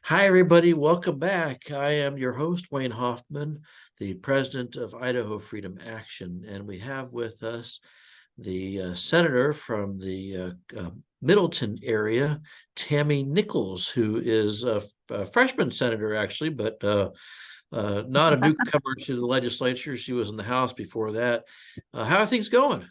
Hi, everybody. Welcome back. I am your host, Wayne Hoffman, the president of Idaho Freedom Action. And we have with us the senator from the Middleton area, Tammy Nichols, who is a freshman senator, actually, but not a newcomer to the legislature. She was in the House before that. How are things going?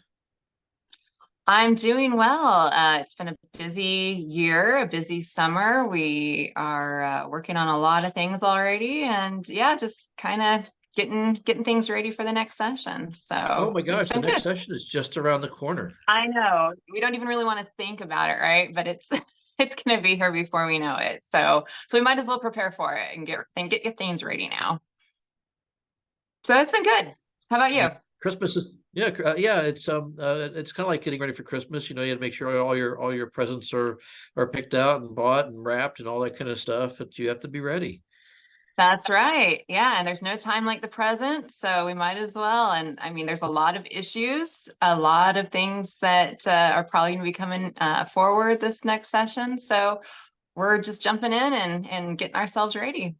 I'm doing well. It's been a busy year, a busy summer. We are working on a lot of things already, and yeah, just kind of getting things ready for the next session. Oh So my it's gosh, the been next good. session is just around the corner. I know we don't even really want to think about it, right? But it's it's going to be here before we know it. So we might as well prepare for it and get your things ready now. So it's been good. How about you? Christmas is yeah, it's kind of like getting ready for Christmas. You know, you have to make sure all your presents are picked out and bought and wrapped and all that kind of stuff, but you have to be ready. That's right. Yeah. And there's no time like the present. So we might as well. And I mean, there's a lot of issues, a lot of things that are probably going to be coming forward this next session. So we're just jumping in and getting ourselves ready.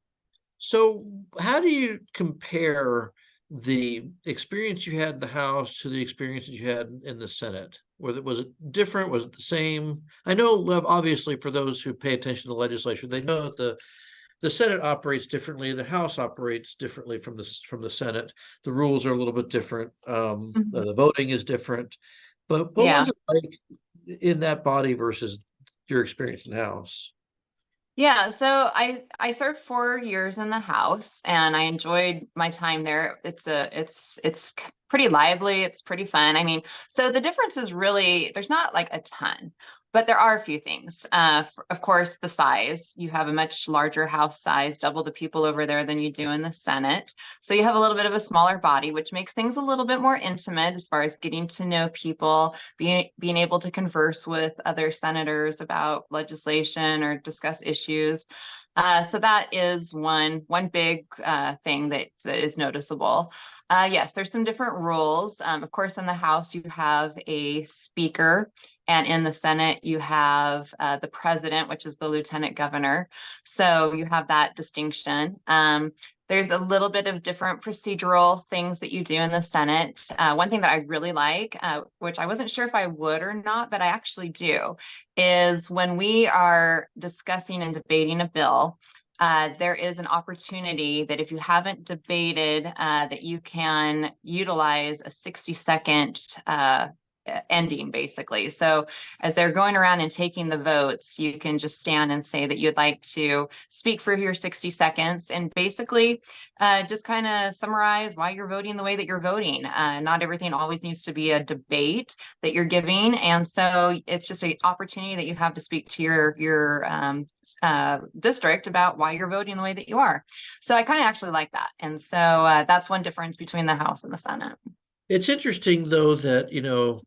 So how do you compare the experience you had in the House to the experiences you had in the Senate? Was it different? Was it the same? I know, obviously, for those who pay attention to the legislature, they know that the Senate operates differently. The House operates differently from the Senate. The rules are a little bit different. Mhm. The voting is different. But what was Yeah. it like in that body versus your experience in the House? Yeah, so I served 4 years in the House and I enjoyed my time there. It's pretty lively, it's pretty fun. I mean, so the difference is really there's not like a ton, but there are a few things. Of course, the size. You have a much larger House size, double the people over there than you do in the Senate. So you have a little bit of a smaller body, which makes things a little bit more intimate as far as getting to know people, being able to converse with other senators about legislation or discuss issues. So that is one big thing that is noticeable. Yes, there's some different rules. Of course, in the House you have a speaker, and in the Senate you have the president, which is the lieutenant governor. So you have that distinction. There's a little bit of different procedural things that you do in the Senate. One thing that I really like, which I wasn't sure if I would or not, but I actually do, is when we are discussing and debating a bill, there is an opportunity that if you haven't debated, that you can utilize a 60-second ending, basically. So as they're going around and taking the votes, you can just stand and say that you'd like to speak for your 60 seconds and basically just kind of summarize why you're voting the way that you're voting. Not everything always needs to be a debate that you're giving. And so it's just an opportunity that you have to speak to your district about why you're voting the way that you are. So I kind of actually like that. And so that's one difference between the House and the Senate. It's interesting, though, that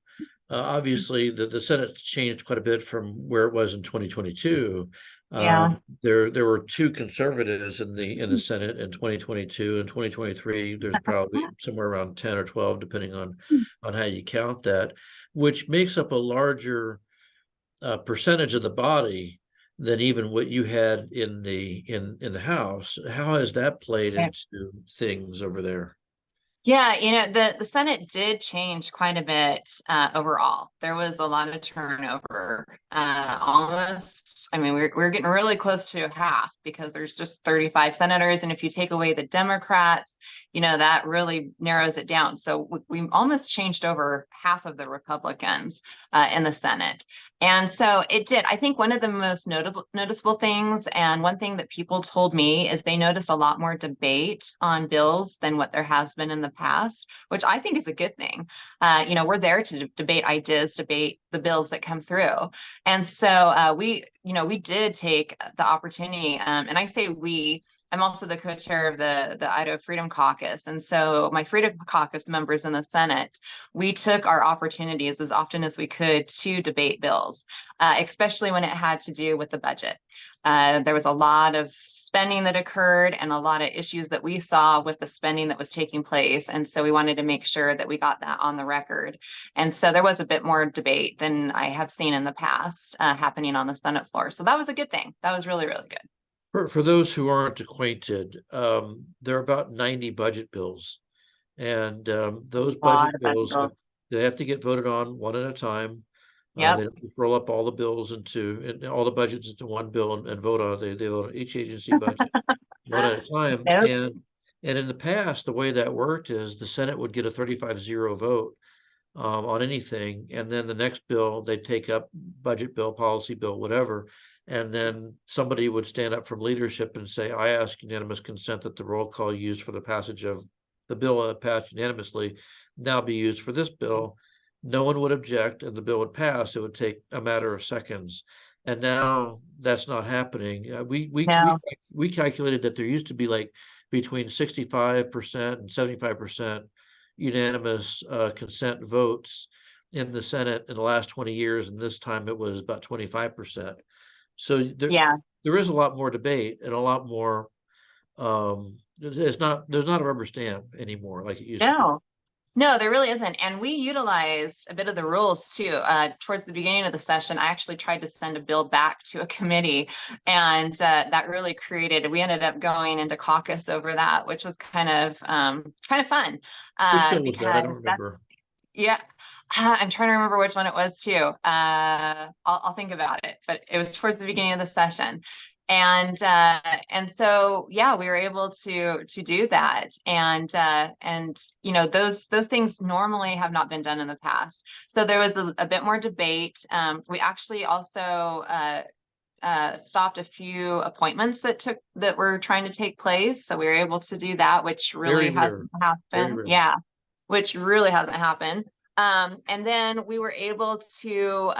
obviously the Senate's changed quite a bit from where it was in 2022. Yeah. There were two conservatives in the Senate in 2022. In 2023, there's probably somewhere around 10 or 12, depending on how you count that, which makes up a larger percentage of the body than even what you had in the House. How has that played into things over there? Yeah, the Senate did change quite a bit overall. There was a lot of turnover. Almost, I mean, we're getting really close to half because there's just 35 senators, and if you take away the Democrats, that really narrows it down. So we almost changed over half of the Republicans in the Senate. And so it did. I think one of the most noticeable things, and one thing that people told me, is they noticed a lot more debate on bills than what there has been in the past, which I think is a good thing. We're there to debate ideas, debate the bills that come through, and so we did take the opportunity, and I say we. I'm also the co-chair of the Idaho Freedom Caucus. And so my Freedom Caucus members in the Senate, we took our opportunities as often as we could to debate bills, especially when it had to do with the budget. There was a lot of spending that occurred and a lot of issues that we saw with the spending that was taking place. And so we wanted to make sure that we got that on the record. And so there was a bit more debate than I have seen in the past happening on the Senate floor. So that was a good thing. That was really, really good. For those who aren't acquainted, there are about 90 budget bills. And those A lot budget of budget bills bills. they have to get voted on one at a time. They Yep. don't just roll up all the bills and all the budgets into one bill and vote on it. They vote on each agency budget one at a time. Yep. And in the past, the way that worked is the Senate would get a 35-0 vote on anything, and then the next bill they'd take up, budget bill, policy bill, whatever, and then somebody would stand up from leadership and say, I ask unanimous consent that the roll call used for the passage of the bill that passed unanimously now be used for this bill. No one would object and the bill would pass. It would take a matter of seconds. And now that's not happening. No. We calculated that there used to be like between 65% and 75% unanimous consent votes in the Senate in the last 20 years, and this time it was about 25%. So Yeah. there is a lot more debate and a lot more. There's not a rubber stamp anymore like it used to be. No. No, there really isn't. And we utilized a bit of the rules too. Towards the beginning of the session, I actually tried to send a bill back to a committee, and that really we ended up going into caucus over that, which was kind of fun, Which bill was that? I don't because remember. yeah, I'm trying to remember which one it was too. I'll think about it, but it was towards the beginning of the session. And so yeah, we were able to do that. And you know, those things normally have not been done in the past. So there was a bit more debate. We actually also stopped a few appointments that were trying to take place. So we were able to do that, which Very really rare. hasn't Very happened. rare. Yeah, which really hasn't happened. And then we were able to,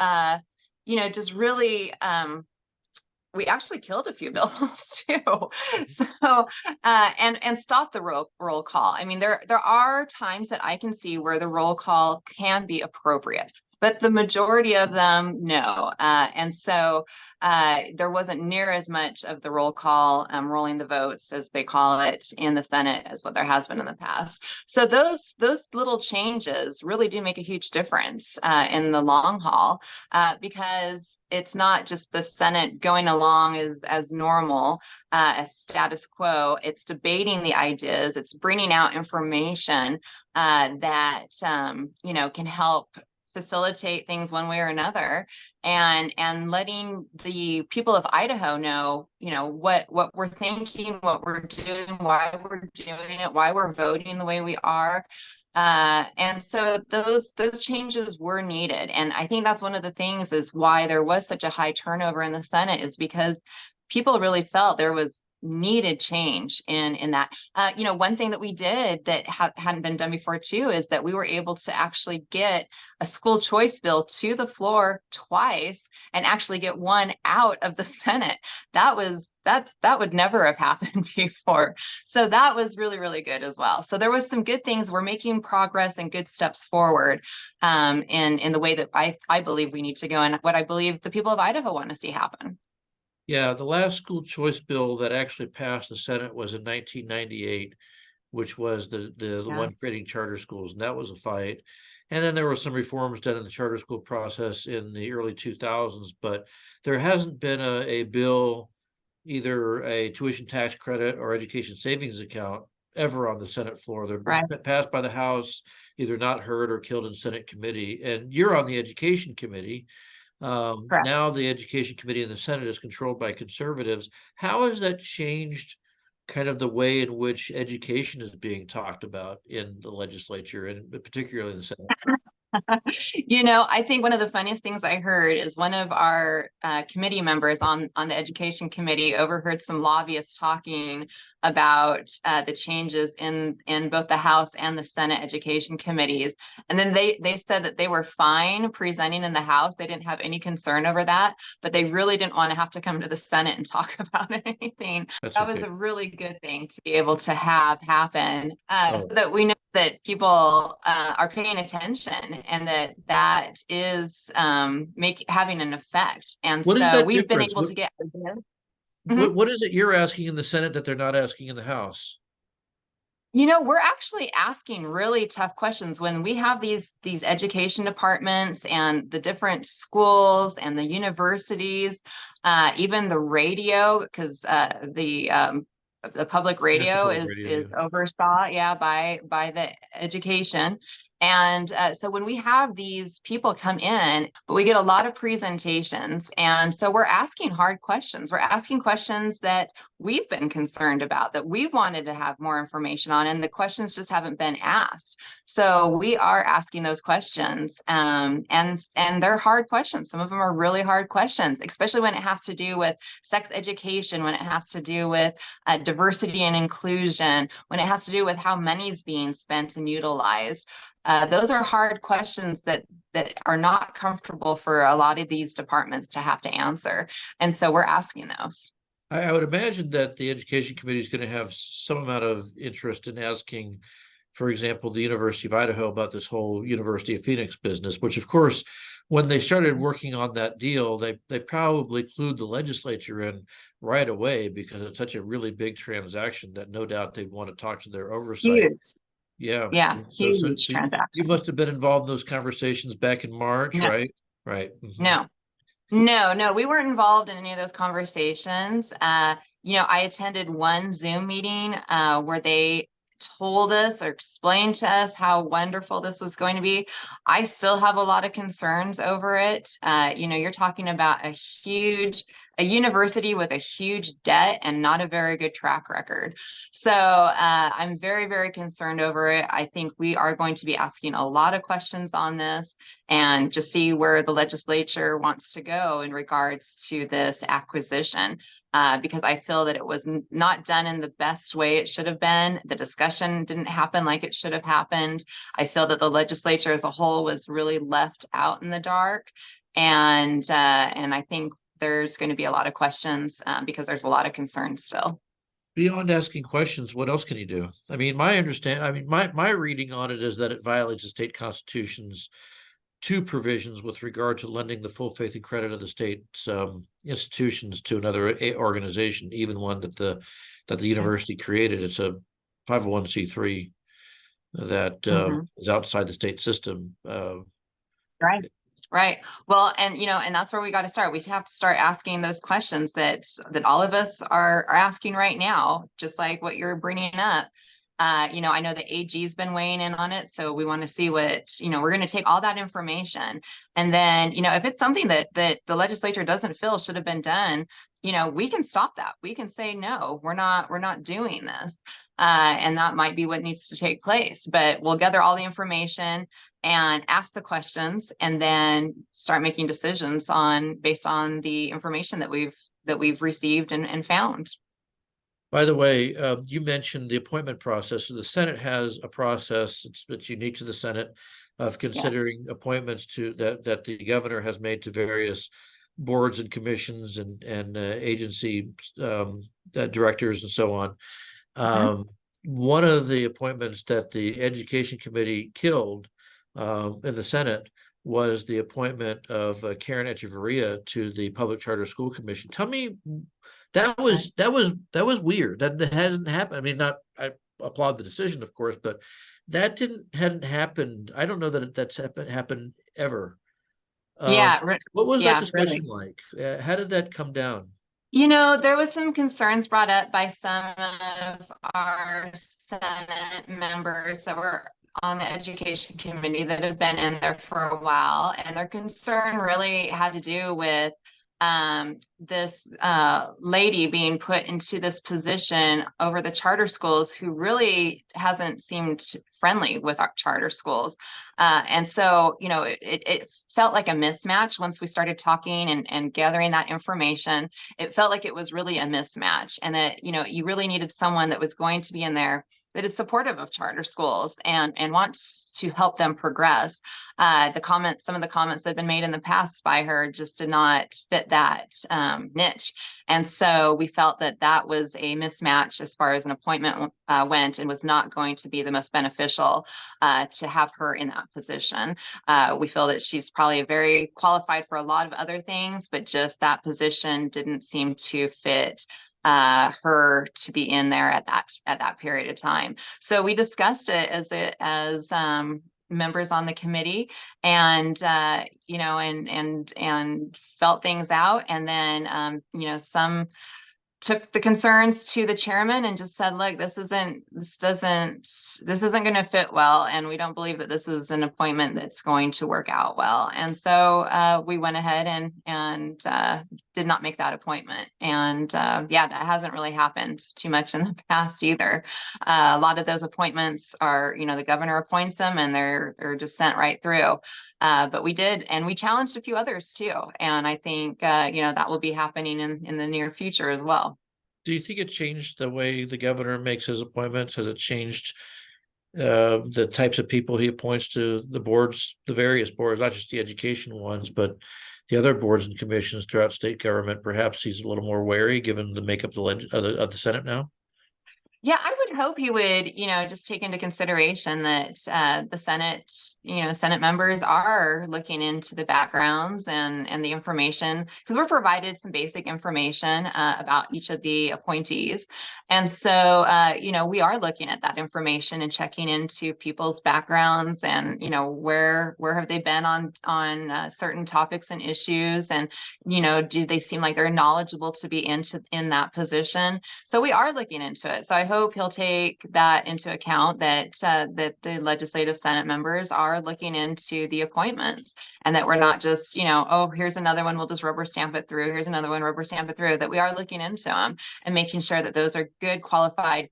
just really, we actually killed a few bills too. So, and stop the roll call. I mean, there are times that I can see where the roll call can be appropriate, but the majority of them, no. And so there wasn't near as much of the roll call, rolling the votes, as they call it in the Senate, as what there has been in the past. So those little changes really do make a huge difference in the long haul, because it's not just the Senate going along as normal, as status quo. It's debating the ideas. It's bringing out information that can help facilitate things one way or another, and letting the people of Idaho know, what we're thinking, what we're doing, why we're doing it, why we're voting the way we are. And so those changes were needed. And I think that's one of the things is why there was such a high turnover in the Senate, is because people really felt there was needed change in that. One thing that we did that hadn't been done before too is that we were able to actually get a school choice bill to the floor twice and actually get one out of the Senate. That would never have happened before. So that was really, really good as well. So there was some good things. We're making progress and good steps forward, in the way that I believe we need to go, and what I believe the people of Idaho want to see happen. Yeah, the last school choice bill that actually passed the Senate was in 1998, which was the Yeah. one creating charter schools, and that was a fight. And then there were some reforms done in the charter school process in the early 2000s, but there hasn't been a bill, either a tuition tax credit or education savings account, ever on the Senate floor. They've been Right. passed by the House, either not heard or killed in Senate committee. And you're on the Education Committee. Correct. Now the Education Committee in the Senate is controlled by conservatives. How has that changed kind of the way in which education is being talked about in the legislature, and particularly in the Senate? I think one of the funniest things I heard is one of our committee members on the education committee overheard some lobbyists talking about the changes in both the House and the Senate education committees. And then they said that they were fine presenting in the House. They didn't have any concern over that, but they really didn't want to have to come to the Senate and talk about anything. That's That was okay. a really good thing to be able to have happen, Oh, so that we know that people are paying attention, and that is having an effect. And what is so that we've been difference? able to get ideas. Mhm. What is it you're asking in the Senate that they're not asking in the House? We're actually asking really tough questions when we have these education departments and the different schools and the universities, even the radio, because the public National radio Public is Radio, oversaw, yeah, by the education. And so when we have these people come in, but we get a lot of presentations, and so we're asking hard questions. We're asking questions that we've been concerned about, that we've wanted to have more information on, and the questions just haven't been asked. So we are asking those questions, and they're hard questions. Some of them are really hard questions, especially when it has to do with sex education, when it has to do with diversity and inclusion, when it has to do with how money is being spent and utilized. Those are hard questions that are not comfortable for a lot of these departments to have to answer, and so we're asking those. I would imagine that the education committee is going to have some amount of interest in asking, for example, the University of Idaho about this whole University of Phoenix business, which of course, when they started working on that deal, they probably clued the legislature in right away because it's such a really big transaction that no doubt they'd want to talk to their oversight. Huge. Yeah. Yeah, huge So you transaction. must have been involved in those conversations back in March, No, right? Right. no, no, we weren't involved in any of those conversations. I attended one Zoom meeting where they told us or explained to us how wonderful this was going to be. I still have a lot of concerns over it. You're talking about a university with a huge debt and not a very good track record. So I'm very, very concerned over it. I think we are going to be asking a lot of questions on this and just see where the legislature wants to go in regards to this acquisition. Because I feel that it was not done in the best way it should have been. The discussion didn't happen like it should have happened. I feel that the legislature as a whole was really left out in the dark. And I think there's going to be a lot of questions because there's a lot of concern still. Beyond asking questions, what else can you do? I mean, my reading on it is that it violates the state constitution's two provisions with regard to lending the full faith and credit of the state's institutions to another organization, even one that the university created. It's a 501c3 that Mhm. is outside the state system. Right. Right. Well, and that's where we got to start. We have to start asking those questions that all of us are asking right now, just like what you're bringing up. I know the AG's been weighing in on it, so we want to see we're going to take all that information, and then, if it's something that the legislature doesn't feel should have been done, we can stop that. We can say no, we're not doing this, and that might be what needs to take place. But we'll gather all the information and ask the questions and then start making decisions based on the information that we've received and found. By the way, you mentioned the appointment process. So the Senate has a process that's unique to the Senate of Yeah. considering appointments that the governor has made to various boards and commissions and agency directors and so on. Mhm. One of the appointments that the Education Committee killed in the Senate was the appointment of Karen Echeverria to the Public Charter School Commission. Tell me, that was weird. That hasn't happened. I mean, not I applaud the decision, of course, but that hadn't happened. I don't know that that's happened ever. Um, Yeah, what was that yeah, really. discussion like? How did that come down? There was some concerns brought up by some of our Senate members that were on the Education Committee that have been in there for a while, and their concern really had to do with this lady being put into this position over the charter schools who really hasn't seemed friendly with our charter schools. And so, it felt like a mismatch once we started talking and gathering that information. It felt like it was really a mismatch, and that, you really needed someone that was going to be in there that is supportive of charter schools and wants to help them progress. Some of the comments that have been made in the past by her just did not fit niche. And so we felt that that was a mismatch as far as an appointment went, and was not going to be the most beneficial to have her in that position. We feel that she's probably very qualified for a lot of other things, but just that position didn't seem to fit her to be in there at that period of time. So we discussed it as members on the committee, and and felt things out, and then some took the concerns to the chairman and just said, look, this isn't going to fit well, and we don't believe that this is an appointment that's going to work out well. And so we went ahead and did not make that appointment. And yeah, that hasn't really happened too much in the past either. A lot of those appointments are, the governor appoints them, and they're just sent right through. But we did, and we challenged a few others too. And I think, that will be happening in the near future as well. Do you think it changed the way the governor makes his appointments? Has it changed the types of people he appoints to the boards, the various boards, not just the education ones, but the other boards and commissions throughout state government? Perhaps he's a little more wary given the makeup of the Senate now. Yeah, I would hope he would, just take into consideration that the Senate, Senate members are looking into the backgrounds and the information, because we're provided some basic information about each of the appointees. And so, we are looking at that information and checking into people's backgrounds, and, where have they been on certain topics and issues, and, do they seem like they're knowledgeable to be in that position? So we are looking into it. So I hope he'll take that into account, that that the legislative Senate members are looking into the appointments, and that we're not just, oh, here's another one, we'll just rubber stamp it through. Here's another one, rubber stamp it through. That we are looking into them and making sure that those are good, qualified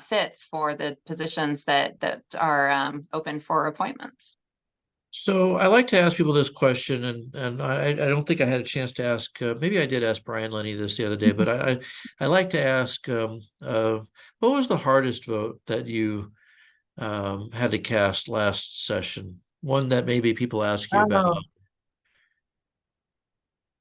fits for the positions that are open for appointments. So I like to ask people this question, and I don't think I had a chance to ask. Maybe I did ask Brian Lenny this the other day, but I like to ask, what was the hardest vote that you had to cast last session? One that maybe people ask you about.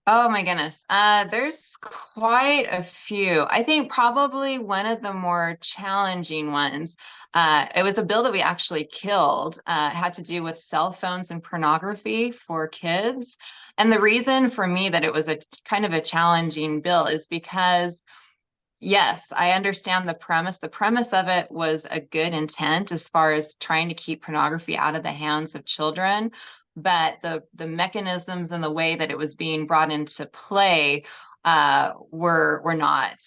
Oh my goodness. There's quite a few. I think probably one of the more challenging ones, it was a bill that we actually killed, had to do with cell phones and pornography for kids. And the reason for me that it was a kind of a challenging bill is because, yes, I understand the premise. The premise of it was a good intent as far as trying to keep pornography out of the hands of children, but the mechanisms and the way that it was being brought into play were not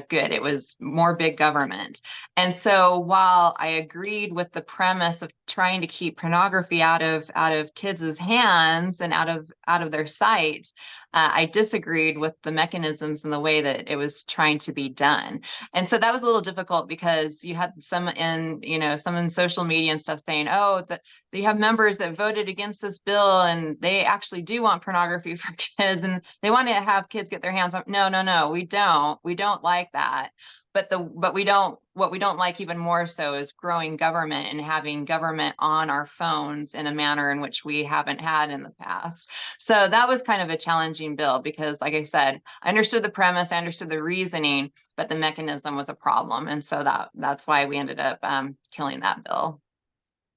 good. It was more big government. And so while I agreed with the premise of trying to keep pornography out of kids' hands and out of their sight, I disagreed with the mechanisms and the way that it was trying to be done. And so that was a little difficult, because you had some in social media and stuff saying, oh, that you have members that voted against this bill and they actually do want pornography for kids, and they want to have kids get their hands on. No, we don't like that. But we don't, what we don't like even more so is growing government and having government on our phones in a manner in which we haven't had in the past. So that was kind of a challenging bill, because like I said, I understood the premise, I understood the reasoning, but the mechanism was a problem. And so that's why we ended up killing that bill.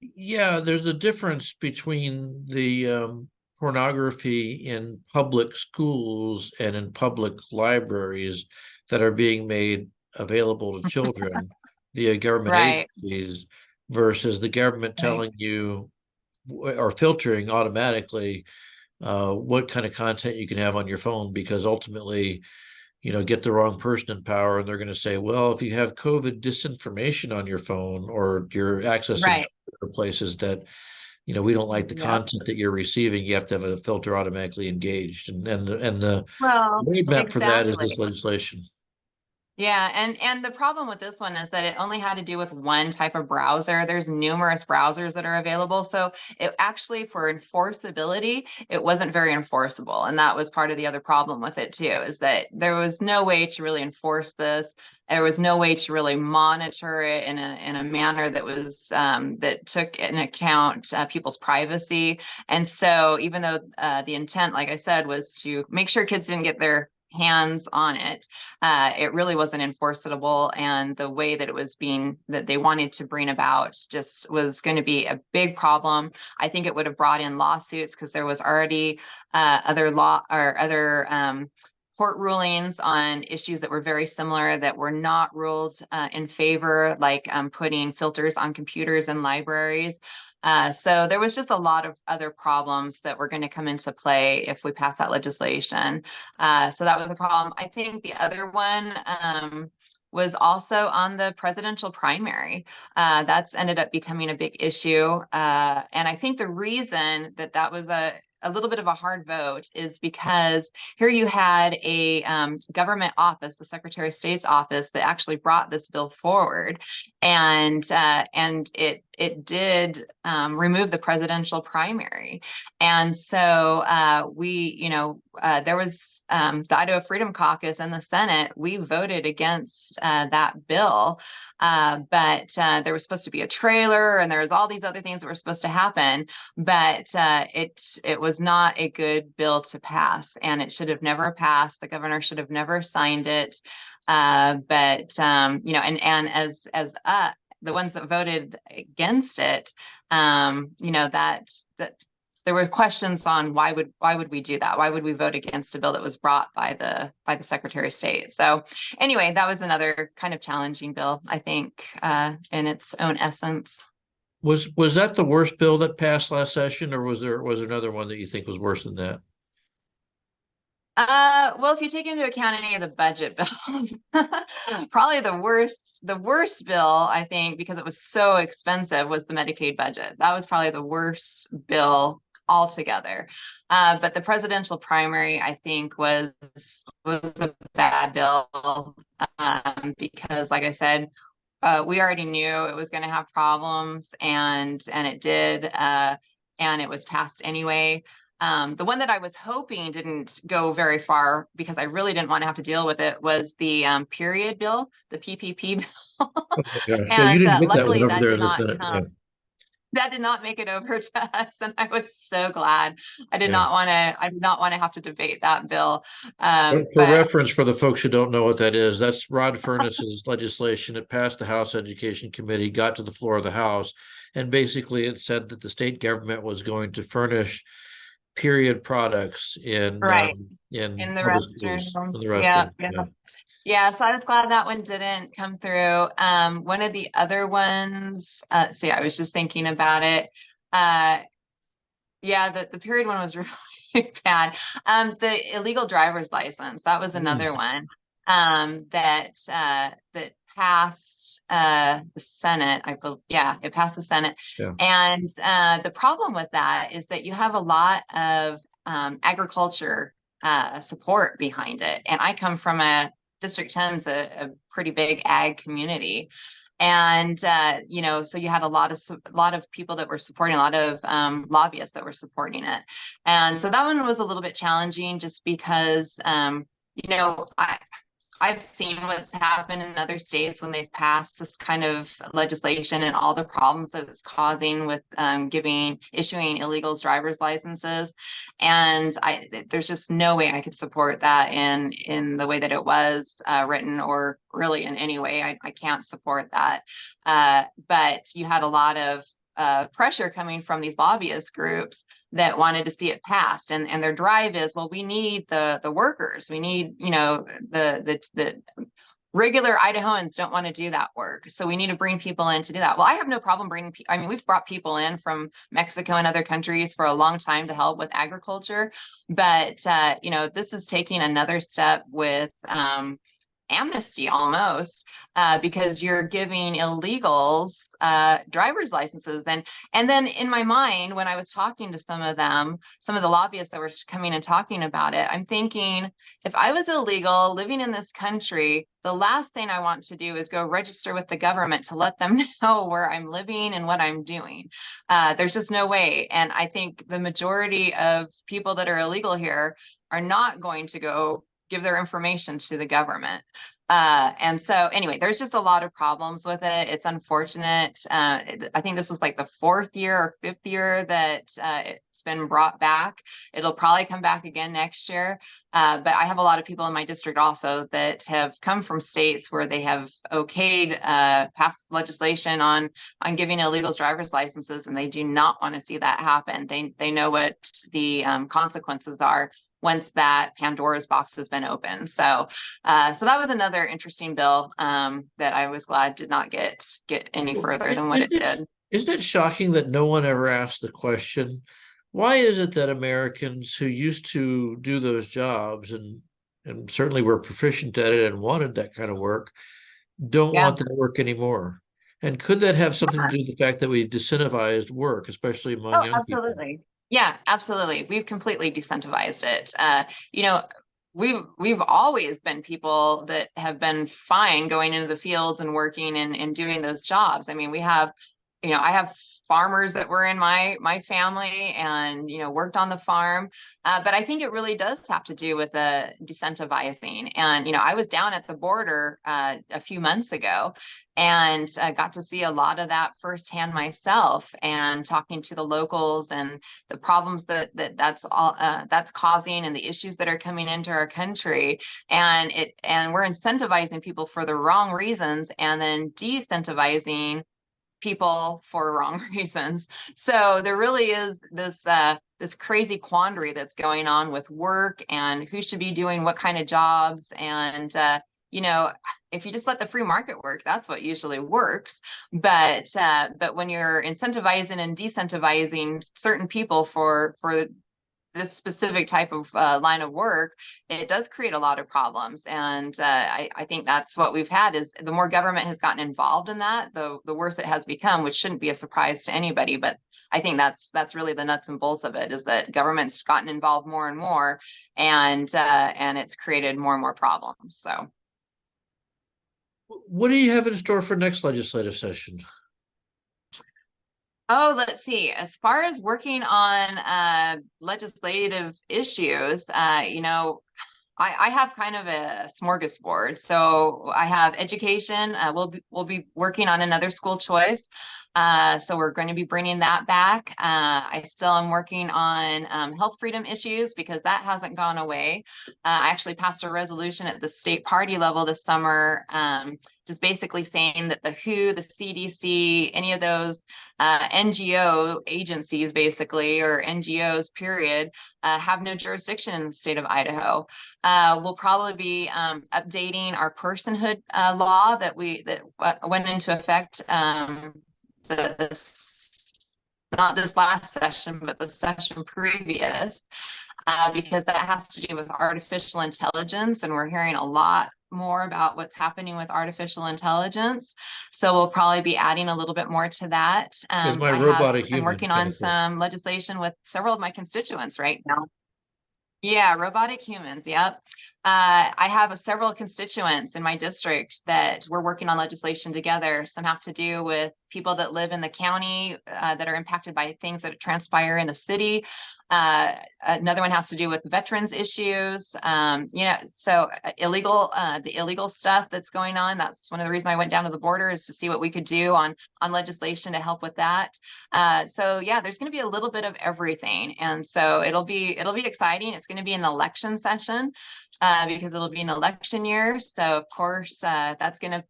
Yeah, there's a difference between the pornography in public schools and in public libraries that are being made available to children via government Right. agencies versus the government Right. telling you or filtering automatically what kind of content you can have on your phone, because ultimately, get the wrong person in power and they're going to say, well, if you have COVID disinformation on your phone, or you're accessing Right. places that, we don't like the Yep. content that you're receiving, you have to have a filter automatically engaged. And the Well, roadmap for that is exactly. this legislation. Yeah, and the problem with this one is that it only had to do with one type of browser. There's numerous browsers that are available. So it actually, for enforceability, it wasn't very enforceable. And that was part of the other problem with it too, is that there was no way to really enforce this. There was no way to really monitor it in a manner that was that took into account people's privacy. And so even though the intent, like I said, was to make sure kids didn't get their hands on it. It really wasn't enforceable, and the way that it was being that they wanted to bring about just was going to be a big problem. I think it would have brought in lawsuits because there was already other law or other court rulings on issues that were very similar that were not ruled in favor, like putting filters on computers in libraries. So there was just a lot of other problems that were going to come into play if we passed that legislation. So that was a problem. I think the other one was also on the presidential primary. That's ended up becoming a big issue. And I think the reason that that was a little bit of a hard vote is because here you had a government office, the Secretary of State's office, that actually brought this bill forward, and it did remove the presidential primary, and so there was the Idaho Freedom Caucus in the Senate. We voted against that bill, but there was supposed to be a trailer, and there was all these other things that were supposed to happen, but it was not a good bill to pass, and it should have never passed. The governor should have never signed it. And as the ones that voted against it, that there were questions on why would we do that? Why would we vote against a bill that was brought by the Secretary of State? So anyway, that was another kind of challenging bill, I think, in its own essence. Was that the worst bill that passed last session, or was there another one that you think was worse than that? Well, if you take into account any of the budget bills, probably the worst bill, I think, because it was so expensive, was the Medicaid budget. That was probably the worst bill altogether. But the presidential primary, I think, was a bad bill, because, like I said, we already knew it was going to have problems, and it did, and it was passed anyway. The one that I was hoping didn't go very far because I really didn't want to have to deal with it was the period bill, the PPP bill. Oh my gosh. Yeah, you And didn't get that one luckily over that there did in the not Senate. Yeah. come. That did not make it over to us, and I was so glad. I did Yeah. not want to. I did not want to have to debate that bill. For But reference, for the folks who don't know what that is, that's Rod Furness's legislation. It passed the House Education Committee, got to the floor of the House, and basically it said that the state government was going to furnish period products right in in the public schools, restrooms, in the yeah, restroom. yeah. Yeah. Yeah, so I was glad that one didn't come through. One of the other ones, see, I was just thinking about it. Uh, yeah, the period one was really bad. The illegal driver's license, that was another Mm. one, that passed the Senate. Yeah, it passed the Senate. Yeah. And the problem with that is that you have a lot of agriculture support behind it. And I come from District 10's a pretty big ag community. And so you had a lot of people that were supporting, a lot of lobbyists that were supporting it. And so that one was a little bit challenging just because you know, I I've seen what's happened in other states when they've passed this kind of legislation and all the problems that it's causing with issuing illegals driver's licenses. And there's just no way I could support that in the way that it was written, or really in any way. I can't support that. But you had a lot of pressure coming from these lobbyist groups that wanted to see it passed, and their drive is, well, we need the workers, we need, the regular Idahoans don't want to do that work, so we need to bring people in to do that. Well, I have no problem bringing I mean, we've brought people in from Mexico and other countries for a long time to help with agriculture, but this is taking another step with amnesty almost, because you're giving illegals driver's licenses. And then in my mind, when I was talking to some of the lobbyists that were coming and talking about it, I'm thinking, if I was illegal living in this country, the last thing I want to do is go register with the government to let them know where I'm living and what I'm doing. There's just no way. And I think the majority of people that are illegal here are not going to go give their information to the government. And so anyway, there's just a lot of problems with it. It's unfortunate. I think this was like the fourth year or fifth year that it's been brought back. It'll probably come back again next year. But I have a lot of people in my district also that have come from states where they have okayed passed legislation on giving illegals driver's licenses, and they do not want to see that happen. They know what the consequences are once that Pandora's box has been opened. So that was another interesting bill that I was glad did not get any Well, further than what it did. isn't it shocking that no one ever asked the question, why is it that Americans who used to do those jobs and certainly were proficient at it and wanted that kind of work don't Yeah. want that work anymore? And could that have something to do with the fact that we've disincentivized work, especially among Oh, young people? absolutely. Yeah, absolutely. We've completely decentivized it. You know, we've always been people that have been fine going into the fields and working and doing those jobs. I mean, we have, I have farmers that were in my family and worked on the farm. But I think it really does have to do with the decentivizing. And I was down at the border a few months ago, and got to see a lot of that firsthand myself, and talking to the locals and the problems that's causing, and the issues that are coming into our country. And we're incentivizing people for the wrong reasons, and then decentivizing people for wrong reasons. So there really is this crazy quandary that's going on with work and who should be doing what kind of jobs. And you know, if you just let the free market work, that's what usually works. But when you're incentivizing and decentivizing certain people for this specific type of line of work, it does create a lot of problems. And I think that's what we've had, is the more government has gotten involved in that, the worse it has become, which shouldn't be a surprise to anybody. But I think that's really the nuts and bolts of it, is that government's gotten involved more and more, and it's created more and more problems. So. What do you have in store for next legislative session? Oh, let's see. As far as working on legislative issues, I have kind of a smorgasbord. So I have education. We'll be working on another school choice. So we're going to be bringing that back. I still am working on health freedom issues, because that hasn't gone away. I actually passed a resolution at the state party level this summer, just basically saying that the WHO, the CDC, any of those NGO agencies, basically, or NGOs, period, have no jurisdiction in the state of Idaho. We'll probably be updating our personhood law that went into effect not this last session, but the session previous, because that has to do with artificial intelligence, and we're hearing a lot more about what's happening with artificial intelligence. So we'll probably be adding a little bit more to that. Is my robotic I'm human working kind on of thing? some legislation with several of my constituents right now. Yeah, robotic humans. Yep. I have several constituents in my district that we're working on legislation together. Some have to do with people that live in the county that are impacted by things that transpire in the city. Another one has to do with veterans issues. So the illegal stuff that's going on. That's one of the reasons I went down to the border, is to see what we could do on legislation to help with that. So yeah, there's going to be a little bit of everything, and so it'll be exciting. It's going to be an election session, because it'll be an election year. So of course, that's going to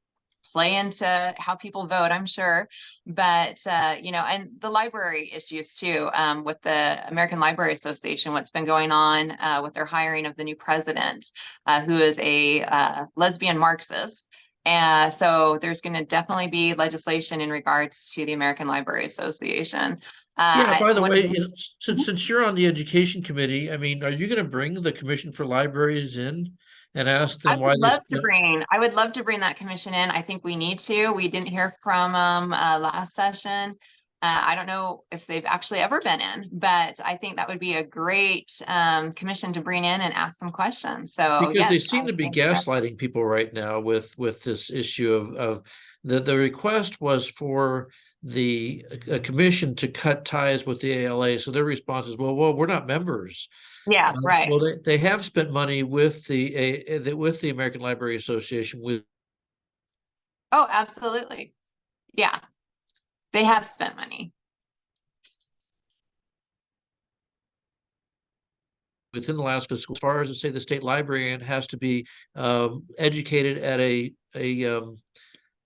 play into how people vote, I'm sure. But and the library issues too, with the American Library Association, what's been going on with their hiring of the new president, who is a lesbian Marxist. And so there's going to definitely be legislation in regards to the American Library Association. Yeah, I, by the one, way, since you're on the education committee, I mean, are you going to bring the Commission for Libraries in and ask them why they spent? I would love to bring that commission in. I think we need to. We didn't hear from last session. I don't know if they've actually ever been in, but I think that would be a great commission to bring in and ask some questions. So Because they yes, seem to be I think that. gaslighting people right now with this issue of The request was for the commission to cut ties with the ALA. So their response is, well, we're not members. Yeah, right. Well, they have spent money with with the American Library Association Oh, absolutely. Yeah, they have spent money. within the last fiscal, as far as to say the state librarian has to be educated at a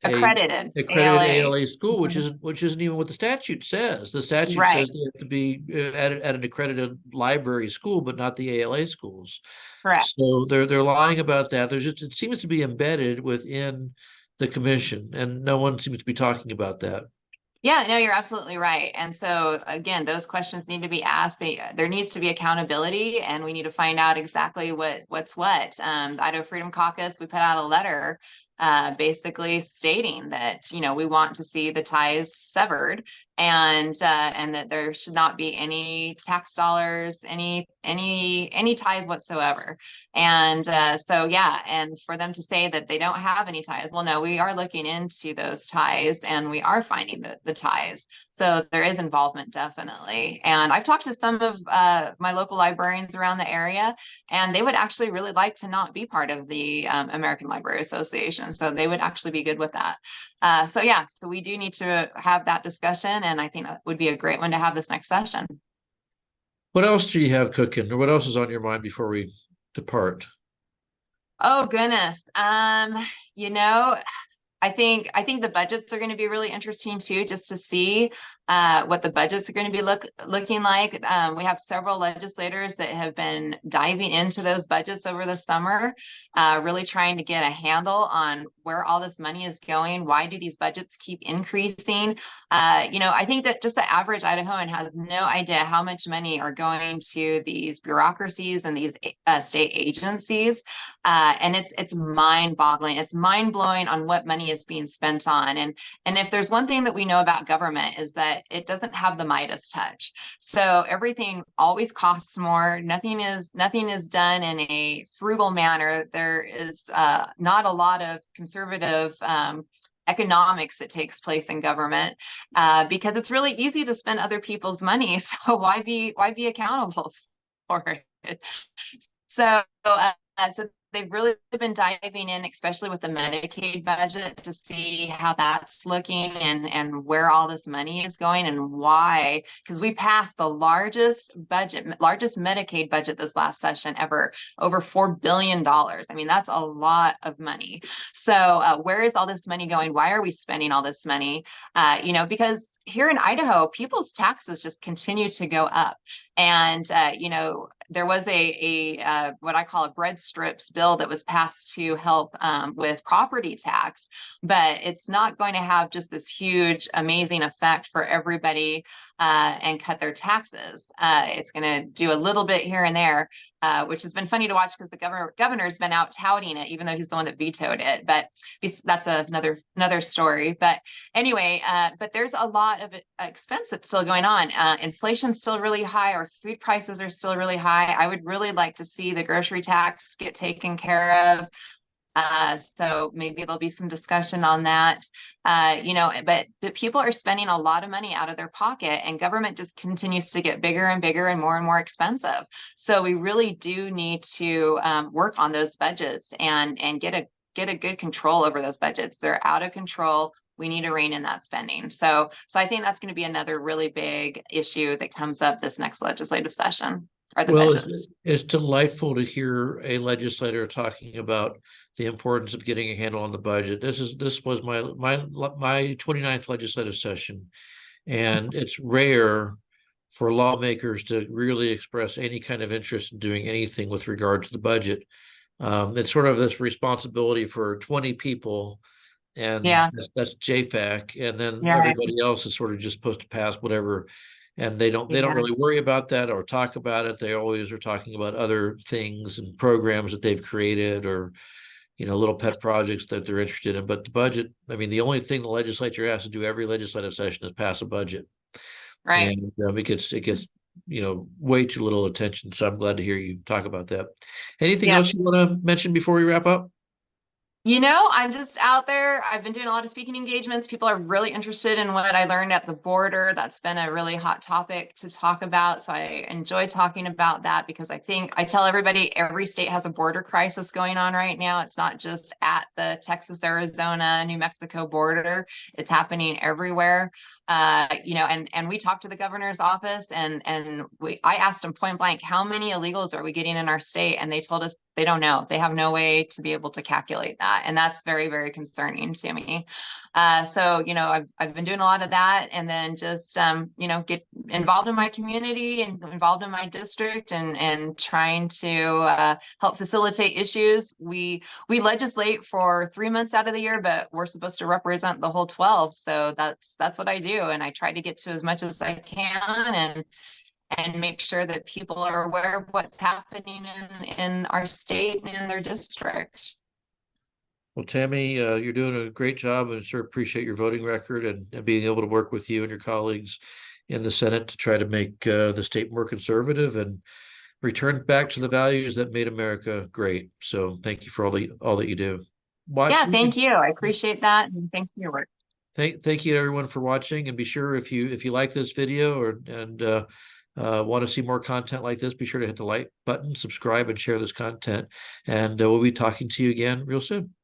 Accredited accredited ALA. ALA school, Mhm. which isn't even what the statute says. The statute Right, says they have to be at an accredited library school, but not the ALA schools. correct. So they're lying about that. There's just it seems to be embedded within the commission, and no one seems to be talking about that. Yeah, no, you're absolutely right. And so again, those questions need to be asked. There needs to be accountability, and we need to find out exactly what's what. The Idaho Freedom Caucus, we put out a letter basically stating that we want to see the ties severed, and that there should not be any tax dollars, any ties whatsoever. And so yeah, and for them to say that they don't have any ties, well, no, we are looking into those ties and we are finding the ties. So there is involvement, definitely. And I've talked to some of my local librarians around the area, and they would actually really like to not be part of the American Library Association. So they would actually be good with that. So yeah, so we do need to have that discussion, and I think that would be a great one to have this next session. What else do you have cooking, or what else is on your mind before we depart? Oh goodness. You know, I think the budgets are going to be really interesting too, just to see what the budgets are going to be looking like. We have several legislators that have been diving into those budgets over the summer, really trying to get a handle on where all this money is going. Why do these budgets keep increasing? I think that just the average Idahoan has no idea how much money are going to these bureaucracies and these state agencies, and it's mind-boggling. It's mind-blowing on what money is being spent on. And if there's one thing that we know about government is that it doesn't have the Midas touch. So everything always costs more. Nothing is done in a frugal manner. There is not a lot of conservative economics that takes place in government, because it's really easy to spend other people's money. So why be accountable for it? So they've really been diving in, especially with the Medicaid budget, to see how that's looking, and where all this money is going and why. Because we passed the largest Medicaid budget this last session ever, over $4 billion. I mean, that's a lot of money. So where is all this money going? Why are we spending all this money? Because here in Idaho, people's taxes just continue to go up. And there was a what I call a bread strips bill that was passed to help with property tax, but it's not going to have just this huge, amazing effect for everybody and cut their taxes. It's going to do a little bit here and there, which has been funny to watch because the governor's been out touting it, even though he's the one that vetoed it. But that's another story. But anyway, but there's a lot of expense that's still going on. Inflation's still really high. Our food prices are still really high. I would really like to see the grocery tax get taken care of. So maybe there'll be some discussion on that. But people are spending a lot of money out of their pocket, and government just continues to get bigger and bigger and more expensive. So we really do need to work on those budgets and get a good control over those budgets. They're out of control. We need to rein in that spending. So I think that's going to be another really big issue that comes up this next legislative session, are the Well, budgets. it's delightful to hear a legislator talking about the importance of getting a handle on the budget. This was my 29th legislative session, and it's rare for lawmakers to really express any kind of interest in doing anything with regard to the budget. It's sort of this responsibility for 20 people, and Yeah, that's JFAC, and then yeah, right. everybody else is sort of just supposed to pass whatever, and they don't Yeah, really worry about that or talk about it. They always are talking about other things and programs that they've created, or little pet projects that they're interested in. But the budget, I mean, the only thing the legislature has to do every legislative session is pass a budget, right. and it gets way too little attention. So I'm glad to hear you talk about that. Anything Yeah. else you want to mention before we wrap up? I'm just out there. I've been doing a lot of speaking engagements. People are really interested in what I learned at the border. That's been a really hot topic to talk about. So I enjoy talking about that because I tell everybody every state has a border crisis going on right now. It's not just at the Texas, Arizona, New Mexico border. It's happening everywhere. And we talked to the governor's office and I asked them point blank, how many illegals are we getting in our state? And they told us they don't know. They have no way to be able to calculate that. And that's very, very concerning to me. I've been doing a lot of that and then just, get involved in my community and involved in my district and trying to help facilitate issues. We legislate for 3 months out of the year, but we're supposed to represent the whole 12. So that's what I do. And I try to get to as much as I can and make sure that people are aware of what's happening in our state and in their district. Well, Tammy, you're doing a great job and sure appreciate your voting record and being able to work with you and your colleagues in the Senate to try to make the state more conservative and return back to the values that made America great. So thank you for all that you do. Yeah, Watch. thank you. I appreciate that. And thank you. Thank you everyone for watching, and be sure if you like this video and want to see more content like this, be sure to hit the like button, subscribe, and share this content. And we'll be talking to you again real soon.